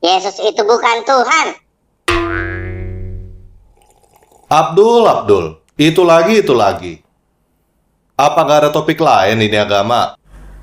Yesus itu bukan Tuhan. Abdul, itu lagi. Apa nggak ada topik lain ini agama?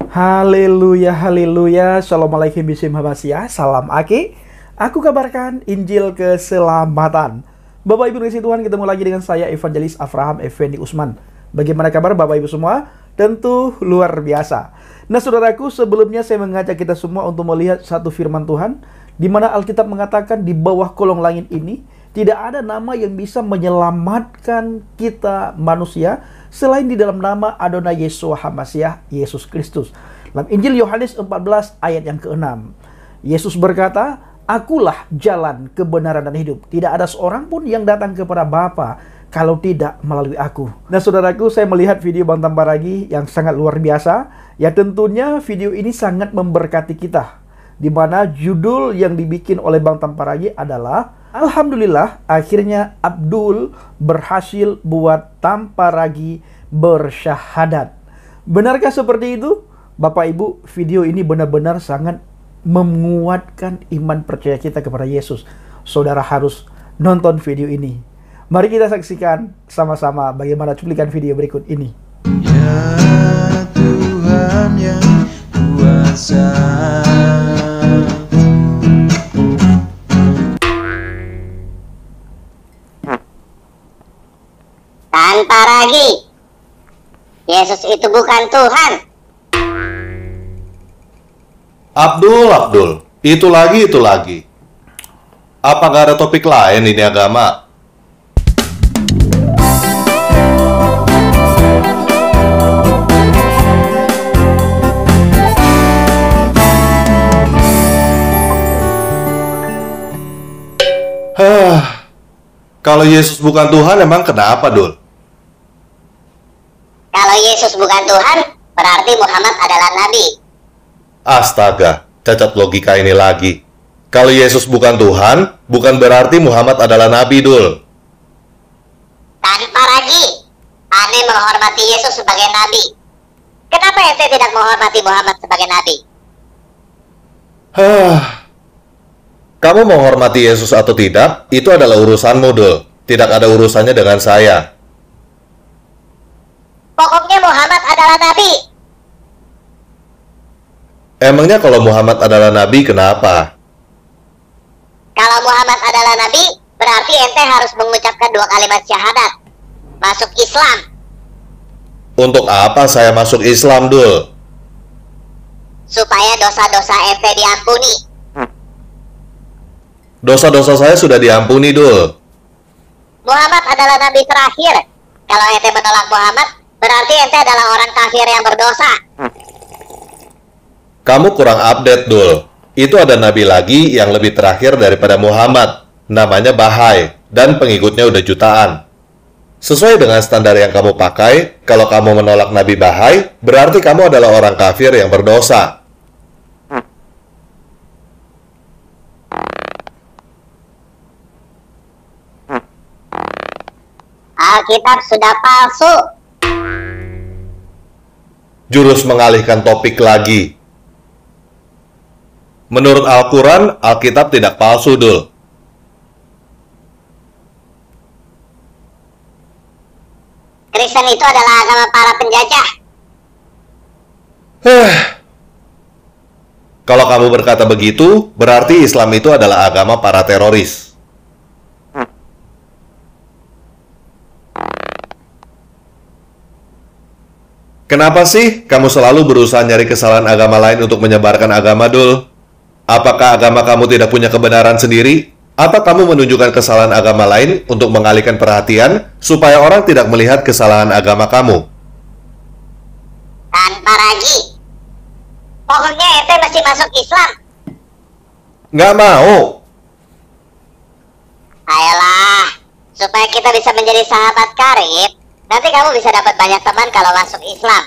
Haleluya, haleluya. Assalamualaikum bismillahirrahmanirrahim. Salam Aki. Aku kabarkan Injil keselamatan. Bapak Ibu kasih Tuhan, ketemu lagi dengan saya Evangelis Avraham Effendi Usman. Bagaimana kabar Bapak Ibu semua? Tentu luar biasa. Nah saudaraku, sebelumnya saya mengajak kita semua untuk melihat satu firman Tuhan, di mana Alkitab mengatakan di bawah kolong langit ini tidak ada nama yang bisa menyelamatkan kita manusia selain di dalam nama Adonai Yeshua HaMashiach, Yesus Kristus. Dalam Injil Yohanes 14 ayat yang ke-6, Yesus berkata, "Akulah jalan, kebenaran dan hidup. Tidak ada seorang pun yang datang kepada Bapa kalau tidak melalui aku." Nah saudaraku, saya melihat video Bang Tambaragi yang sangat luar biasa. Ya tentunya video ini sangat memberkati kita, di mana judul yang dibikin oleh Bang Tambaragi adalah Alhamdulillah akhirnya Abdul berhasil buat Tambaragi bersyahadat. Benarkah seperti itu? Bapak Ibu, video ini benar-benar sangat menguatkan iman percaya kita kepada Yesus. Saudara harus nonton video ini. Mari kita saksikan sama-sama bagaimana cuplikan video berikut ini. Ya Tuhan yang kuasa, Tanpa ragi, Yesus itu bukan Tuhan. Abdul, itu lagi. Apa nggak ada topik lain ini agama? Kalau Yesus bukan Tuhan, emang kenapa, Dul? Kalau Yesus bukan Tuhan, berarti Muhammad adalah Nabi. Astaga, cacat logika ini lagi. Kalau Yesus bukan Tuhan, bukan berarti Muhammad adalah Nabi, Dul. Tanpa ragi, Ane menghormati Yesus sebagai Nabi. Kenapa ente tidak menghormati Muhammad sebagai Nabi? Kamu menghormati Yesus atau tidak, itu adalah urusanmu, Dul. Tidak ada urusannya dengan saya. Pokoknya Muhammad adalah Nabi. Emangnya kalau Muhammad adalah Nabi, kenapa? Kalau Muhammad adalah Nabi, berarti ente harus mengucapkan 2 kalimat syahadat. Masuk Islam. Untuk apa saya masuk Islam, Dul? Supaya dosa-dosa ente diampuni. Dosa-dosa saya sudah diampuni, Dul. Muhammad adalah Nabi terakhir. Kalau ente menolak Muhammad, berarti ente adalah orang kafir yang berdosa. Kamu kurang update, Dul. Itu ada Nabi lagi yang lebih terakhir daripada Muhammad. Namanya Bahai, dan pengikutnya udah jutaan. Sesuai dengan standar yang kamu pakai, kalau kamu menolak Nabi Bahai, berarti kamu adalah orang kafir yang berdosa. Alkitab sudah palsu. Jurus mengalihkan topik lagi. Menurut Al-Quran, Alkitab tidak palsu, Dul. Kristen itu adalah agama para penjajah. Kalau kamu berkata begitu, berarti Islam itu adalah agama para teroris. Kenapa sih kamu selalu berusaha nyari kesalahan agama lain untuk menyebarkan agama, Dul? Apakah agama kamu tidak punya kebenaran sendiri? Atau kamu menunjukkan kesalahan agama lain untuk mengalihkan perhatian supaya orang tidak melihat kesalahan agama kamu? Tanpa ragi. Pokoknya ente mesti masuk Islam. Nggak mau. Ayolah, supaya kita bisa menjadi sahabat karib. Nanti kamu bisa dapat banyak teman kalau masuk Islam.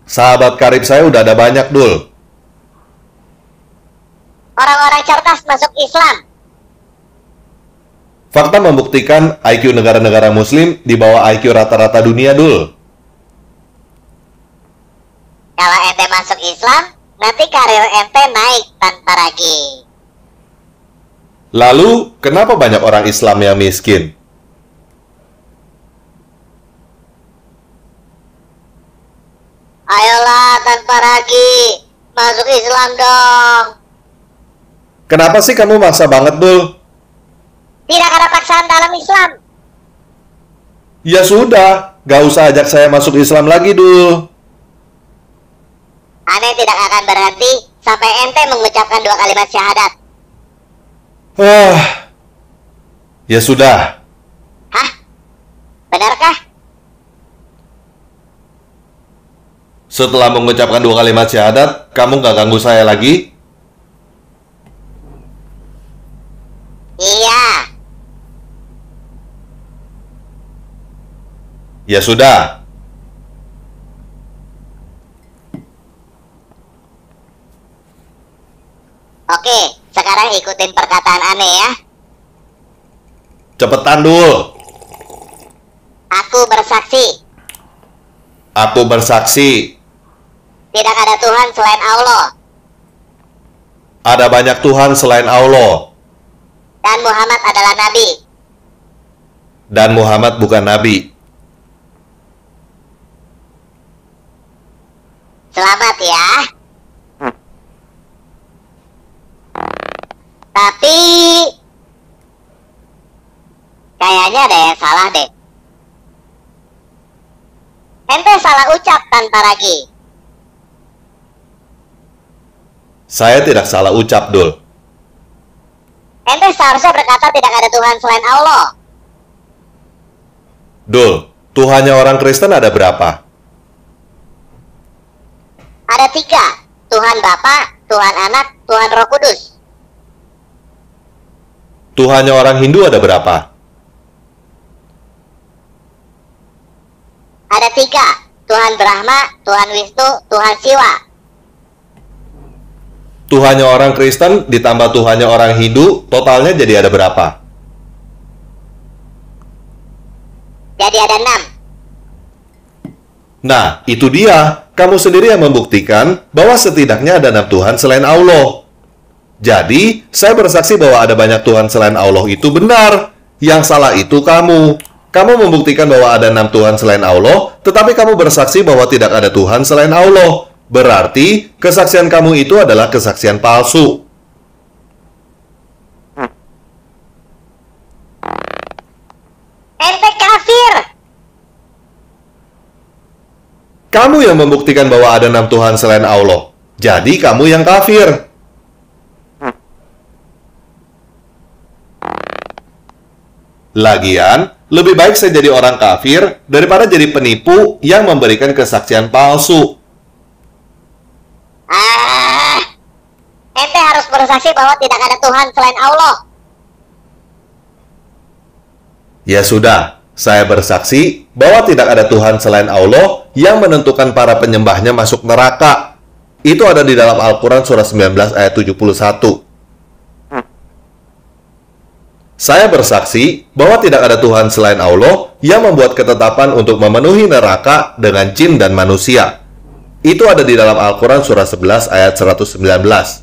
Sahabat karib saya udah ada banyak, Dul. Orang-orang cerdas masuk Islam. Fakta membuktikan IQ negara-negara muslim di bawah IQ rata-rata dunia, Dul. Kalau ente masuk Islam, nanti karir ente naik tanpa ragi. Lalu, kenapa banyak orang Islam yang miskin? Ayolah tanpa ragi, masuk Islam dong. Kenapa sih kamu maksa banget, Dul? Tidak ada paksaan dalam Islam. Ya sudah, gak usah ajak saya masuk Islam lagi, Dul. Aneh tidak akan berhenti sampai ente mengucapkan 2 kalimat syahadat. Ya sudah. Hah? Benarkah? Setelah mengucapkan 2 kalimat syahadat, kamu gak ganggu saya lagi? Iya. Ya sudah. Oke, sekarang ikutin perkataan aneh ya. Cepetan, Dul. Aku bersaksi, Aku bersaksi, tidak ada Tuhan selain Allah. ada banyak Tuhan selain Allah. Dan Muhammad adalah Nabi. Dan Muhammad bukan Nabi. Selamat ya. Tapi kayaknya ada yang salah deh. Ente salah ucap tanpa ragi. Saya tidak salah ucap, Dul. Ente seharusnya berkata tidak ada Tuhan selain Allah. Dul, Tuhannya orang Kristen ada berapa? Ada 3. Tuhan Bapa, Tuhan Anak, Tuhan Roh Kudus. Tuhannya orang Hindu ada berapa? Ada 3. Tuhan Brahma, Tuhan Wisnu, Tuhan Siwa. Tuhannya orang Kristen ditambah Tuhannya orang Hindu, totalnya jadi ada berapa? Jadi ada 6. Nah, itu dia. Kamu sendiri yang membuktikan bahwa setidaknya ada 6 Tuhan selain Allah. Jadi, saya bersaksi bahwa ada banyak Tuhan selain Allah itu benar. Yang salah itu kamu. Kamu membuktikan bahwa ada 6 Tuhan selain Allah, tetapi kamu bersaksi bahwa tidak ada Tuhan selain Allah. Berarti, kesaksian kamu itu adalah kesaksian palsu. Ente kafir. Kamu yang membuktikan bahwa ada 6 Tuhan selain Allah. Jadi, kamu yang kafir. Lagian, lebih baik saya jadi orang kafir daripada jadi penipu yang memberikan kesaksian palsu. Ente harus bersaksi bahwa tidak ada Tuhan selain Allah. Ya sudah, saya bersaksi bahwa tidak ada Tuhan selain Allah yang menentukan para penyembahnya masuk neraka. Itu ada di dalam Al-Quran surah 19 ayat 71. Saya bersaksi bahwa tidak ada Tuhan selain Allah yang membuat ketetapan untuk memenuhi neraka dengan jin dan manusia. Itu ada di dalam Al-Quran surah 11 ayat 119.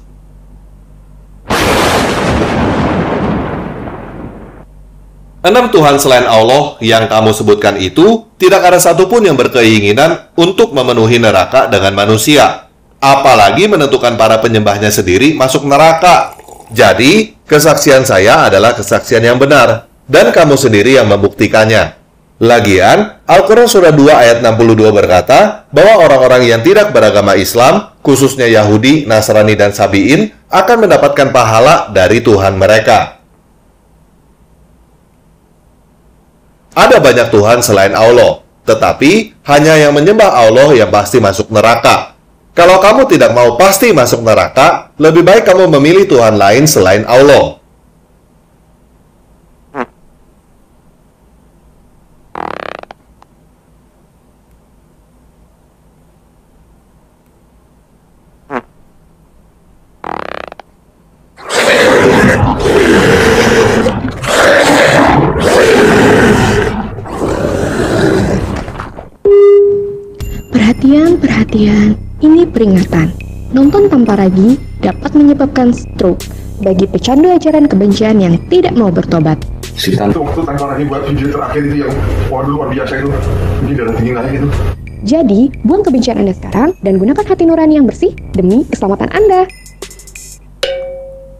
Enam Tuhan selain Allah yang kamu sebutkan itu, tidak ada satupun yang berkeinginan untuk memenuhi neraka dengan manusia. Apalagi menentukan para penyembahnya sendiri masuk neraka. Jadi, kesaksian saya adalah kesaksian yang benar. Dan kamu sendiri yang membuktikannya. Lagian, Al-Quran surah 2 ayat 62 berkata bahwa orang-orang yang tidak beragama Islam, khususnya Yahudi, Nasrani, dan Sabi'in, akan mendapatkan pahala dari Tuhan mereka. Ada banyak Tuhan selain Allah, tetapi hanya yang menyembah Allah yang pasti masuk neraka. Kalau kamu tidak mau pasti masuk neraka, lebih baik kamu memilih Tuhan lain selain Allah. Perhatian, ini peringatan. Nonton tanpa ragi dapat menyebabkan stroke. bagi pecandu ajaran kebencian yang tidak mau bertobat. Itu waktu tanggal lagi buat video terakhir itu yang waduh luar biasa itu. Ini darah dingin aja gitu. Jadi, buang kebencian Anda sekarang dan gunakan hati nurani yang bersih demi keselamatan Anda.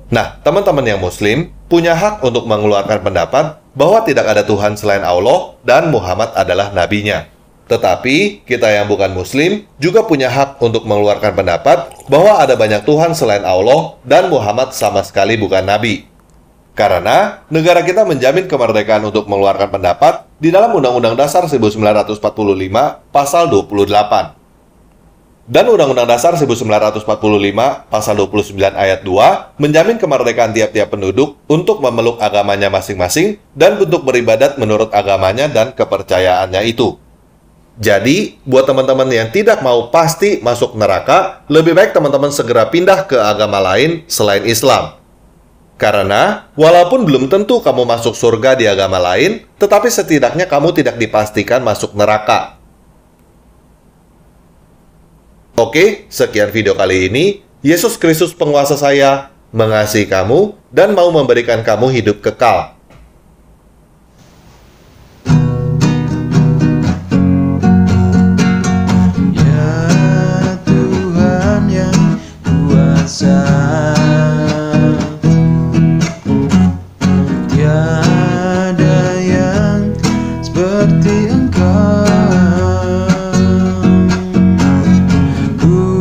Nah, teman-teman yang muslim punya hak untuk mengeluarkan pendapat bahwa tidak ada Tuhan selain Allah dan Muhammad adalah nabinya. Tetapi, kita yang bukan muslim juga punya hak untuk mengeluarkan pendapat bahwa ada banyak Tuhan selain Allah dan Muhammad sama sekali bukan nabi. Karena negara kita menjamin kemerdekaan untuk mengeluarkan pendapat di dalam Undang-Undang Dasar 1945 pasal 28. Dan Undang-Undang Dasar 1945 pasal 29 ayat 2 menjamin kemerdekaan tiap-tiap penduduk untuk memeluk agamanya masing-masing dan untuk beribadat menurut agamanya dan kepercayaannya itu. Jadi, buat teman-teman yang tidak mau pasti masuk neraka, lebih baik teman-teman segera pindah ke agama lain selain Islam. Karena, walaupun belum tentu kamu masuk surga di agama lain, tetapi setidaknya kamu tidak dipastikan masuk neraka. Oke, sekian video kali ini. Yesus Kristus penguasa saya, mengasihi kamu, dan mau memberikan kamu hidup kekal. Tiada yang seperti Engkau. Ku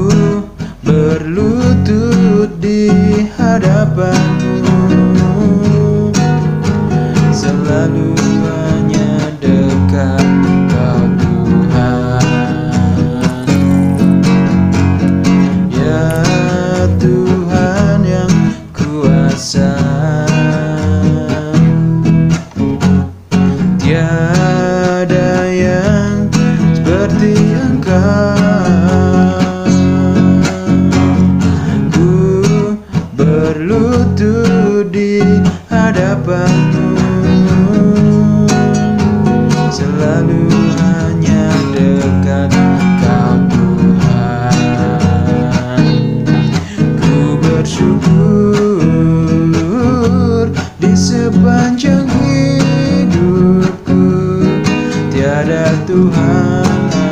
berlutut di hadapan-Mu, selalu hanya dekat Kau Tuhan. Ya Tuhan yang kuasa, tiada yang seperti Engkau. Ku berlutut di hadapan-Mu, selalu hanya dekat Kau Tuhan. Ku bersyukur di sepanjang hidupku, tiada Tuhan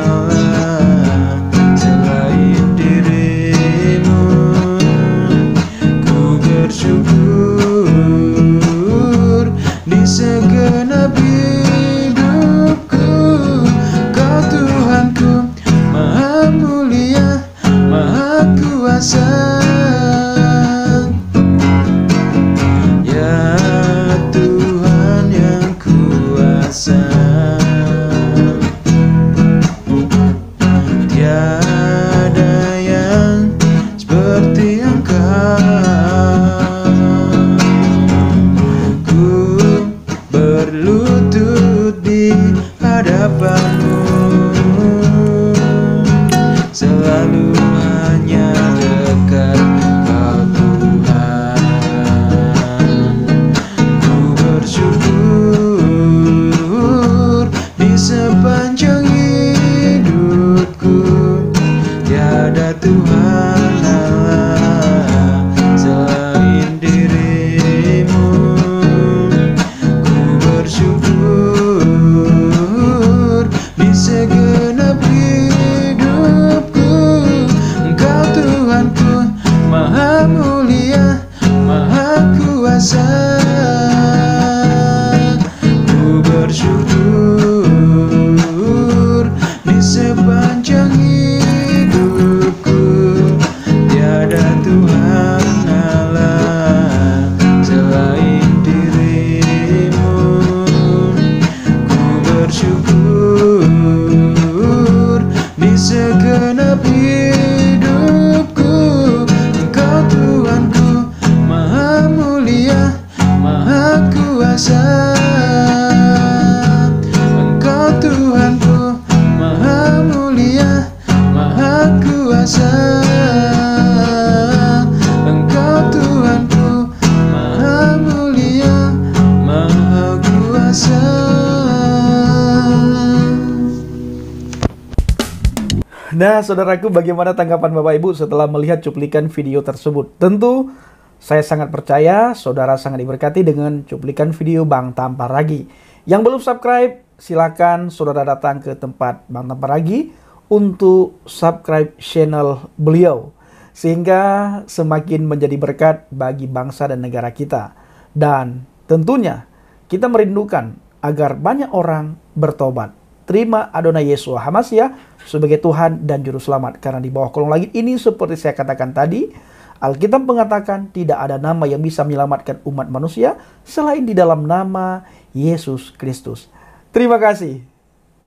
Allah selain diri-Mu. Ku bersyukur di segenap hidupku, Kau Tuhanku, Maha Mulia, Maha Kuasa. Ya Tuhan yang kuasa, tiada yang seperti Engkau. Ku berlutut di hadapan-Mu, selalu hanya dekat Kau Tuhan. Ku bersyukur di sepanjang hidupku, tiada Tuhan Allah selain diri-Mu. Ku bersyukur di segenap hidupku, Engkau Tuhanku, Maha Mulia, Maha Kuasa. Ku bersyukur di sepanjang hidupku, tiada Tuhan Allah selain diri-Mu. Ku bersyukur di segenap hidupku, Engkau Tuhanku, Maha Mulia, Maha Kuasa. Engkau Tuhanku, Maha Mulia, Maha Kuasa. Engkau Tuhanku, Maha Mulia, Maha Kuasa. Nah, saudaraku, bagaimana tanggapan Bapak Ibu setelah melihat cuplikan video tersebut? Tentu Saya sangat percaya saudara sangat diberkati dengan cuplikan video Bang Tamparagi. Yang belum subscribe, silakan saudara datang ke tempat Bang Tamparagi untuk subscribe channel beliau, sehingga semakin menjadi berkat bagi bangsa dan negara kita. Dan tentunya kita merindukan agar banyak orang bertobat. Terima Adonai Yeshua HaMashiach sebagai Tuhan dan Juru Selamat. Karena di bawah kolong langit ini, seperti saya katakan tadi, Alkitab mengatakan tidak ada nama yang bisa menyelamatkan umat manusia selain di dalam nama Yesus Kristus. Terima kasih.